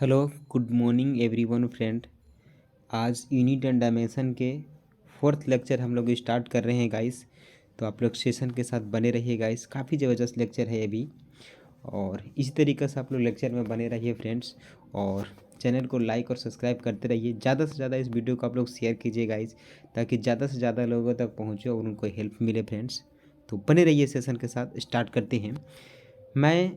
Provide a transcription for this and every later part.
Hello good morning everyone friend. आज unit and dimension के fourth lecture हम लोग स्टार्ट कर रहे हैं गाइस। तो आप लोग सेशन के साथ बने रहिए गाइस, काफ़ी ज़बरदस्त लेक्चर है अभी। और इसी तरीके से आप लोग लेक्चर में बने रहिए फ्रेंड्स। और चैनल को लाइक और सब्सक्राइब करते रहिए। ज़्यादा से ज़्यादा इस वीडियो को आप लोग शेयर कीजिए गाइस, ताकि ज़्यादा से ज़्यादा लोगों तक पहुँचे और उनको हेल्प मिले फ्रेंड्स। तो बने रहिए सेशन के साथ। स्टार्ट करते हैं। मैं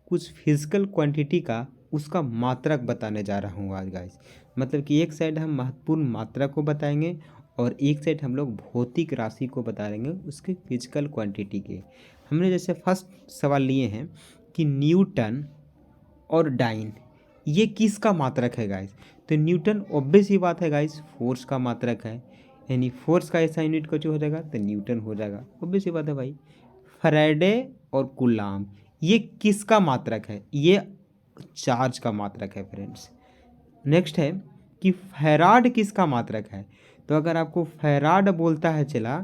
कुछ फिजिकल क्वांटिटी का उसका मात्रक बताने जा रहा हूँ आज गाइस। मतलब कि एक साइड हम महत्वपूर्ण मात्रा को बताएंगे और एक साइड हम लोग भौतिक राशि को बता देंगे उसके फिजिकल क्वांटिटी के। हमने जैसे फर्स्ट सवाल लिए हैं कि न्यूटन और डाइन ये किसका मात्रक है गाइस। तो न्यूटन ऑब्वियस ही बात है गाइस, फोर्स का मात्रक है। यानी फोर्स का ऐसा यूनिट कुछ हो जाएगा तो न्यूटन हो जाएगा, ऑब्वियस ही बात है भाई। फैराडे और कूलाम ये किसका मात्रक है? ये चार्ज का मात्रक है फ्रेंड्स। नेक्स्ट है कि फैराड किसका मात्रक है। तो अगर आपको फैराड बोलता है चला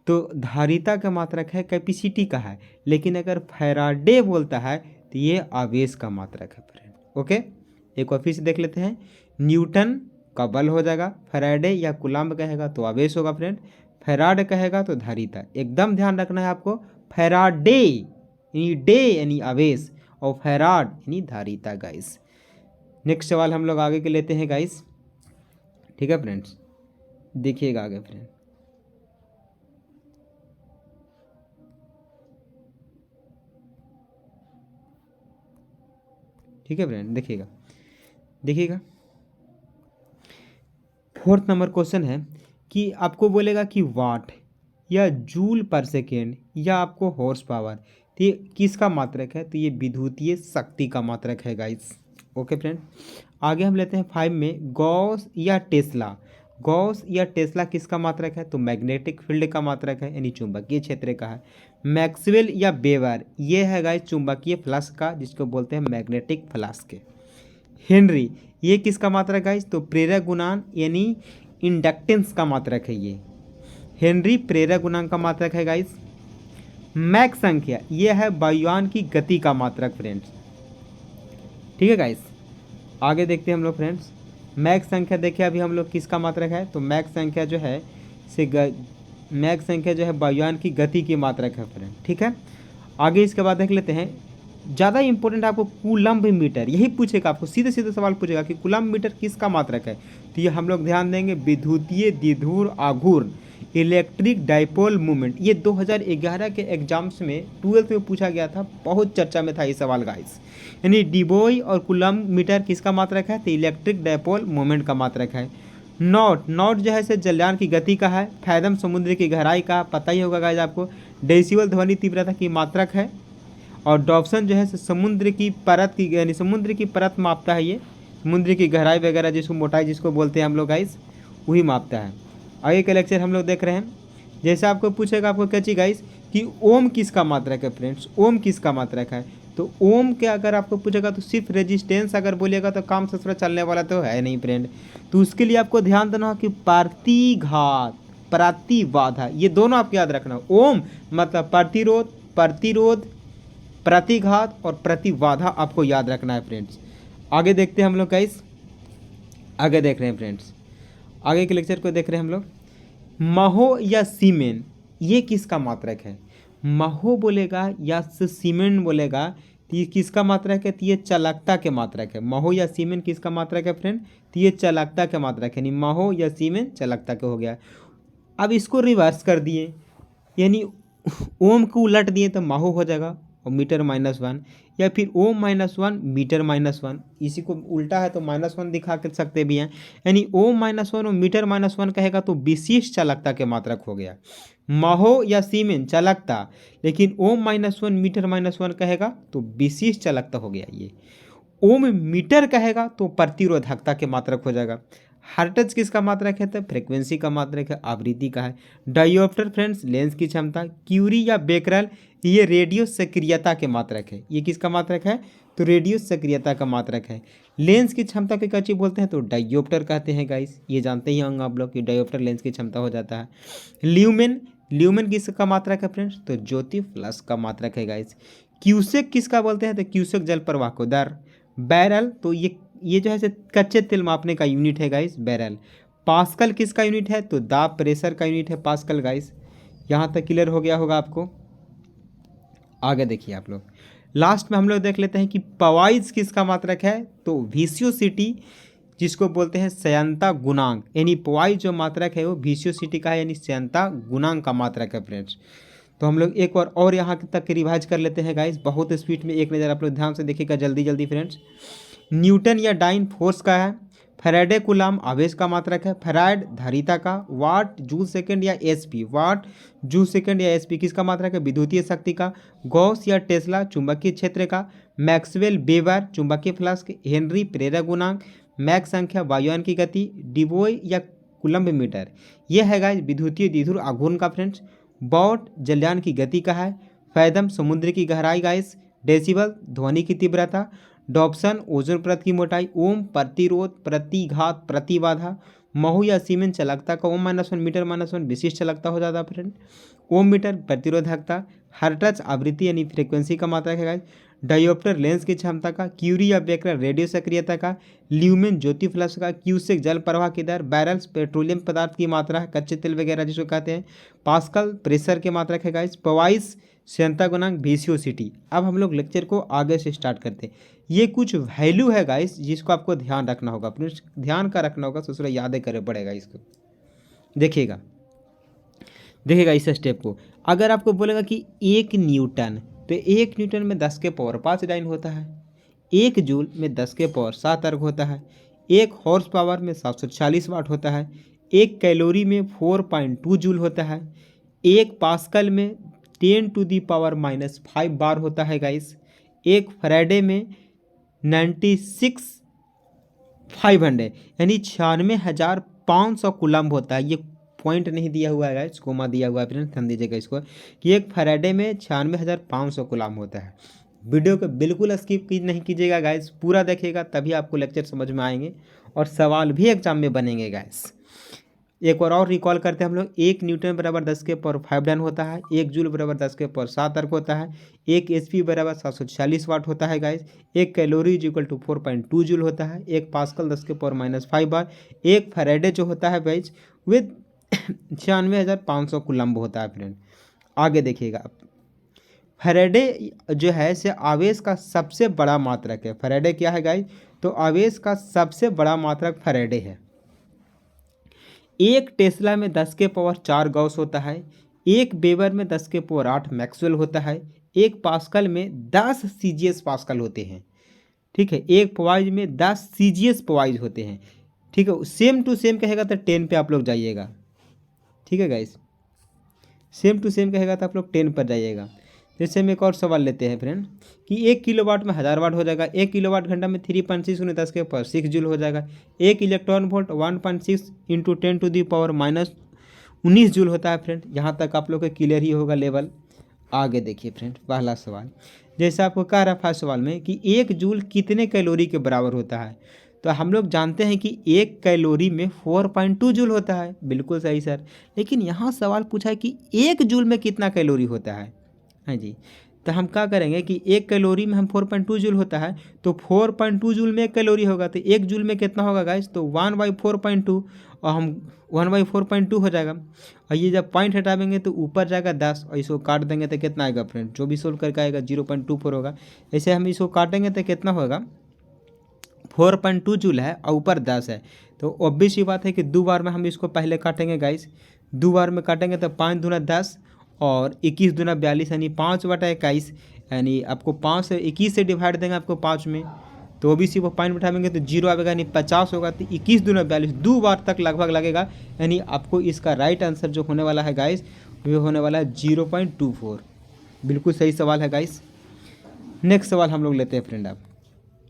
तो धारिता का मात्रक है, कैपेसिटी का है। लेकिन अगर फैराडे बोलता है तो ये आवेश का मात्रक है फ्रेंड। ओके, एक और फिर से देख लेते हैं। न्यूटन का बल हो जाएगा, फैराडे या कूलाम्ब कहेगा तो आवेश होगा फ्रेंड, फैराड कहेगा तो धारिता। एकदम ध्यान रखना है आपको, फैराडे यानी डे यानी आवेश और फैराड यानी धारिता गाइस। नेक्स्ट सवाल हम लोग आगे के लेते हैं गाइस। ठीक है फ्रेंड्स, देखिएगा आगे फ्रेंड। ठीक है फ्रेंड, देखिएगा देखिएगा। फोर्थ नंबर क्वेश्चन है कि आपको बोलेगा कि वाट या जूल पर सेकेंड या आपको हॉर्स पावर, तो ये किसका मात्रक है? तो ये विद्युतीय शक्ति का मात्रक है गाइस। ओके फ्रेंड, आगे हम लेते हैं 5 में गॉस या टेस्ला। गॉस या टेस्ला किसका मात्रक है? तो मैग्नेटिक फील्ड का मात्रक है, यानी चुंबकीय क्षेत्र का है। मैक्सवेल या वेबर ये है गाइस चुंबकीय फ्लक्स का, जिसको बोलते हैं मैग्नेटिक फ्लक्स के। हेनरी ये किसका मात्रक है? तो प्रेरक गुणांक यानी इंडक्टेंस का मात्रक है ये। हेनरी प्रेरक गुणांक का मात्रक है गाइस। मैक संख्या ये है वायुयान की गति का मात्रक फ्रेंड्स। ठीक है गाइस, आगे देखते हैं हम लोग फ्रेंड्स। मैक संख्या देखिए अभी हम लोग किसका मात्रक है? तो मैक संख्या जो है मैक संख्या जो है वायुयान की गति की मात्रक है फ्रेंड। ठीक है, आगे इसके बाद देख लेते हैं। ज़्यादा इंपॉर्टेंट आपको कूलम्ब मीटर, यही पूछेगा आपको, सीधे सीधे सवाल पूछेगा कि कूलम्ब मीटर किसका मात्रक है। तो ये हम लोग ध्यान देंगे, विद्युतीय द्विध्रुव आघूर्ण इलेक्ट्रिक डाइपोल मूवमेंट। ये 2011 के एग्जाम्स में 12th में पूछा गया था, बहुत चर्चा में था ये सवाल गाइस। यानी डिबोई और कूलम्ब मीटर किसका मात्रक है? तो इलेक्ट्रिक डाइपोल मूवमेंट का मात्रक है। नॉट जो है से जलयान की गति का है। फैदम समुद्र की गहराई का पता ही होगा गाइस आपको। डेसिबल ध्वनि तीव्रता की मात्रक है। और डॉप्सन जो है समुद्र की परत की, यानी समुद्र की परत मापता है। ये समुद्र की गहराई वगैरह जिसको मोटाई जिसको बोलते हैं हम लोग गाइस, वही मापता है। आगे का लेक्चर हम लोग देख रहे हैं। जैसे आपको पूछेगा आपको क्या चीज गाइस कि ओम किसका मात्रक है फ्रेंड्स, ओम किसका मात्रक है। तो ओम के अगर आपको पूछेगा तो सिर्फ रेजिस्टेंस अगर बोलेगा तो काम ससुरा चलने वाला तो है नहीं फ्रेंड। तो उसके लिए आपको ध्यान देना हो कि प्रतिघात प्रतिबाधा ये दोनों आपको याद रखना। ओम मतलब प्रतिरोध प्रतिघात और प्रतिबाधा आपको याद रखना है फ्रेंड्स। आगे देखते हैं हम लोग गाइस, आगे देख रहे हैं फ्रेंड्स, आगे के लेक्चर को देख रहे हैं हम लोग। महो या सीमेन ये किसका मात्रक है? महो बोलेगा या सीमेन बोलेगा तो ये किसका मात्रक है? तो ये चालकता के मात्रक है। महो या सीमेन किसका मात्रक है फ्रेंड? तो ये चालकता के मात्रक है, यानी महो या सीमेन चालकता के हो गया। अब इसको रिवर्स कर दिए, यानी ओम को उलट दिए तो माहो हो जाएगा और मीटर -1, या फिर ओम -1 मीटर -1। इसी को उल्टा है तो -1 दिखा कर सकते भी हैं। यानी ओम -1 और मीटर -1 कहेगा तो विशिष्ट चालकता के मात्रक हो गया। माहो या सीमेन चालकता, लेकिन ओम -1 मीटर -1 कहेगा तो विशिष्ट चालकता हो गया। ये ओम मीटर कहेगा तो प्रतिरोधकता के मात्रक हो जाएगा। हर्ट्ज किसका मात्रक है? तो फ्रीक्वेंसी का मात्रक है, आवृत्ति का है। डायोप्टर फ्रेंड्स लेंस की क्षमता। क्यूरी या बेकरल ये रेडियो सक्रियता के मात्रक है। ये किसका मात्रक है? तो रेडियो सक्रियता का मात्रक है। लेंस की क्षमता को क्या चीज बोलते हैं? तो डायोप्टर कहते हैं गाइस, ये जानते ही होंगे आप लोग कि डायोप्टर लेंस की क्षमता हो जाता है। ल्यूमेन किसका मात्रक है फ्रेंड्स? तो ज्योति फ्लक्स का मात्रक है गाइस। क्यूसेक किसका बोलते हैं? तो क्यूसेक जल प्रवाह को दर। बैरल तो ये ये जो है से कच्चे तेल मापने का यूनिट है गाइस बैरल। पास्कल किसका यूनिट है, तो दाब प्रेशर का यूनिट है पास्कल गाइस। यहाँ तक क्लियर हो गया होगा आपको। आगे देखिए आप लोग, लास्ट में हम लोग देख लेते हैं कि पवाइज किसका मात्रक है, तो विस्कोसिटी जिसको बोलते हैं संयंता गुणांक, यानी पवाइज जो मात्रक है वो विस्कोसिटी का है, यानी संयंता गुणांक का मात्रक है फ्रेंड्स। तो हम लोग एक बार और यहाँ तक रिवाइज कर लेते हैं गाइस, बहुत स्पीड में एक नज़र आप लोग ध्यान से देखिएगा जल्दी जल्दी फ्रेंड्स। न्यूटन या डाइन फोर्स का है, फैराडे कूलम आवेश का मात्रक है, फैराड धारिता का, वाट जूल सेकंड या एसपी, वाट जूल सेकंड या एसपी किसका मात्रक है, विद्युतीय शक्ति का, गॉस या टेस्ला चुंबकीय क्षेत्र का, मैक्सवेल वेबर चुंबकीय फ्लक्स, हेनरी प्रेरक गुणांक, मैक संख्या वायुयान की गति, डिवोय या कूलम्ब मीटर, यह है गाइस विद्युतीय द्विध्रुव आघूर्ण का फ्रेंड्स। बॉट जलयान की गति का है, फैदम समुद्र की गहराई गाइस, डेसिबल ध्वनि की तीव्रता, डॉप्सन ओजोन परत की मोटाई, ओम प्रतिरोध प्रतिघात प्रतिबाधा, महू या सीमेंस चालकता का, ओम-1 मीटर -1 विशिष्ट चालकता हो जाता है फ्रेंड, ओम मीटर प्रतिरोधकता, हर्ट्ज आवृत्ति यानी फ्रीक्वेंसी का मात्रक है गाइस, डायोप्टर लेंस की क्षमता का, क्यूरी या बेकर रेडियो सक्रियता का, ल्यूमेन ज्योति फ्लक्स का, क्यूसेक जल प्रवाह की दर, बैरल्स पेट्रोलियम पदार्थ की मात्रा है, कच्चे तेल वगैरह जिसको कहते हैं, पास्कल प्रेशर के मात्रक है गाइस, पवाइस संयंता गुणांक विस्कोसिटी। अब हम लोग लेक्चर को आगे से स्टार्ट करते हैं। ये कुछ वैल्यू है गाइस जिसको आपको ध्यान रखना होगा, अपने ध्यान का रखना होगा, दूसरा यादें करे पड़ेगा इसको। देखिएगा देखिएगा इस स्टेप को, अगर आपको बोलेगा कि 1 न्यूटन, तो 1 न्यूटन में 10 के पावर 5 डाइन होता है, 1 जूल में 10 के पावर 7 अर्ग होता है, 1 हॉर्स पावर में 740 वाट होता है, 1 कैलोरी में 4.2 जूल होता है, 1 पास्कल में 10 टू दी पावर -5 बार होता है गाइस, 1 फैराडे में 96,500 यानी 96,500 कूलम्ब होता है। ये पॉइंट नहीं दिया हुआ है गाइस, कोमा दिया हुआ है फ्रेंड्स, ध्यान दीजिएगा इसको कि 1 फैराडे में 96,500 कूलम्ब होता है। वीडियो को बिल्कुल स्किप नहीं कीजिएगा गाइस, पूरा देखिएगा तभी आपको लेक्चर समझ में आएंगे और सवाल भी एग्जाम में बनेंगे गाइस। एक बार और रिकॉल करते हैं हम लोग, 1 न्यूटन बराबर 10 के पावर 5 डाइन होता है, 1 जूल बराबर 10 के पावर 7 अर्ग होता है, 1 एचपी बराबर 740 वाट होता है guys, 1 calorie equal to 4.2 joule होता है, 1 पास्कल 10 के पावर -5 बार, 1 फैराडे जो होता है गाइस विद 96,500 कूलम्ब होता है फ्रेंड। आगे देखिएगा, फैराडे जो है से आवेश का सबसे बड़ा मात्रक है। फैराडे क्या है गाइस, तो आवेश का सबसे बड़ा मात्रक फैराडे है। 1 टेस्ला में 10 के पावर 4 गॉस होता है, 1 वेबर में 10 के पावर 8 मैक्सवेल होता है, 1 पास्कल में 10 सीजीएस पास्कल होते हैं, ठीक है, 1 पवाइज में 10 सीजीएस पवाइज होते हैं, ठीक है। सेम टू सेम कहेगा तो 10 पे आप लोग जाइएगा, ठीक है गाइस, सेम टू सेम कहेगा तो आप लोग 10 पर जाइएगा। जैसे हम एक और सवाल लेते हैं फ्रेंड कि 1 किलोवाट में 1000 वाट हो जाएगा, 1 किलोवाट घंटा में 3.6 × 10 के पावर 6 जूल हो जाएगा, 1 electron volt 1.6 × 10 to the power -19 joule होता है फ्रेंड। यहाँ तक आप लोग को क्लियर ही होगा लेवल। आगे देखिए फ्रेंड, पहला सवाल जैसे आपको कह रहा है फर्स्ट सवाल में कि 1 जूल कितने कैलोरी के बराबर होता है, तो हम लोग जानते हैं कि 1 कैलोरी में 4.2 जूल होता है, बिल्कुल सही सर। लेकिन यहाँ सवाल पूछा है कि 1 जूल में कितना कैलोरी होता है, हाँ जी, तो हम क्या करेंगे कि 1 कैलोरी में हम 4.2 जूल होता है, तो 4.2 जूल में 1 कैलोरी होगा, तो 1 जूल में कितना होगा गाइस, तो 1/4.2 और हम 1/4.2 हो जाएगा। और ये जब पॉइंट हटाएंगे तो ऊपर जाएगा 10 और इसको काट देंगे तो कितना आएगा फ्रेंड, जो भी सोल्व करके आएगा 0.24 होगा। ऐसे हम इसको काटेंगे तो कितना होगा, 4.2 जूल है और ऊपर 10 है, तो ऑब्वियस ये बात है कि 2 बार में हम इसको पहले काटेंगे गाइस, 2 बार में काटेंगे तो 5 दूना 10 और 21 दूना 42 यानी 5/21, यानी आपको 5 से 21 से डिवाइड देंगे आपको 5 में, तो भी सी वो पॉइंट बैठाएंगे तो 0 आएगा, यानी 50 होगा, तो 21 दूना 42 2 बार तक लगभग लगेगा, यानी आपको इसका राइट आंसर जो होने वाला है गाइस वो होने वाला है 0.24। बिल्कुल सही सवाल है गाइस। नेक्स्ट सवाल हम लोग लेते हैं फ्रेंड। आप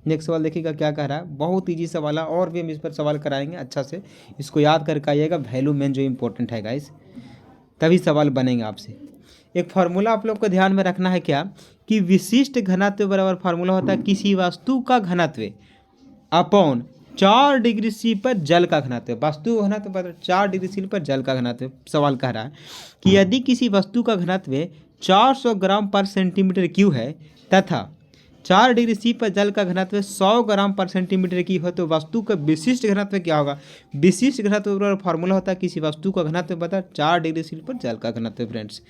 नेक्स्ट सवाल देखिएगा क्या कह रहा है, बहुत ईजी सवाल है और भी हम इस पर सवाल कराएंगे, अच्छा से इसको याद करके आइएगा, वैल्यू मेन जो इंपॉर्टेंट है गाइस, तभी सवाल बनेंगे आपसे। एक फार्मूला आप लोग को ध्यान में रखना है क्या कि विशिष्ट घनत्व बराबर फार्मूला होता है किसी वस्तु का घनत्व अपॉन 4 डिग्री सी पर जल का घनत्व। वस्तु घनत्व बराबर 4 डिग्री सी पर जल का घनत्व। सवाल कह रहा है कि यदि किसी वस्तु का घनत्व 400 ग्राम पर सेंटीमीटर क्यूब है तथा 4 डिग्री सी पर जल का घनत्व 100 ग्राम पर सेंटीमीटर की हो तो वस्तु का विशिष्ट घनत्व क्या होगा। विशिष्ट घनत्व का फॉर्मूला होता है किसी वस्तु का घनत्व बता 4 डिग्री सी पर जल का घनत्व फ्रेंड्स।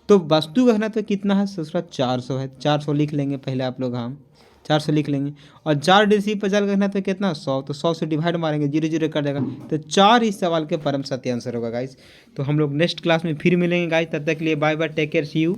तो वस्तु का घनत्व कितना है दूसरा 400 है, 400 लिख लेंगे पहले आप लोग, हम 400 लिख लेंगे। और 4 डिग्री सी पर जल का घनत्व कितना 100, तो 100 से डिवाइड मारेंगे, जीरो जीरो कर देगा, तो 4 इस सवाल के परम सत्य आंसर होगा गाइस। तो हम लोग नेक्स्ट क्लास में फिर मिलेंगे गाइस, तब तक के लिए bye bye, take care, see you.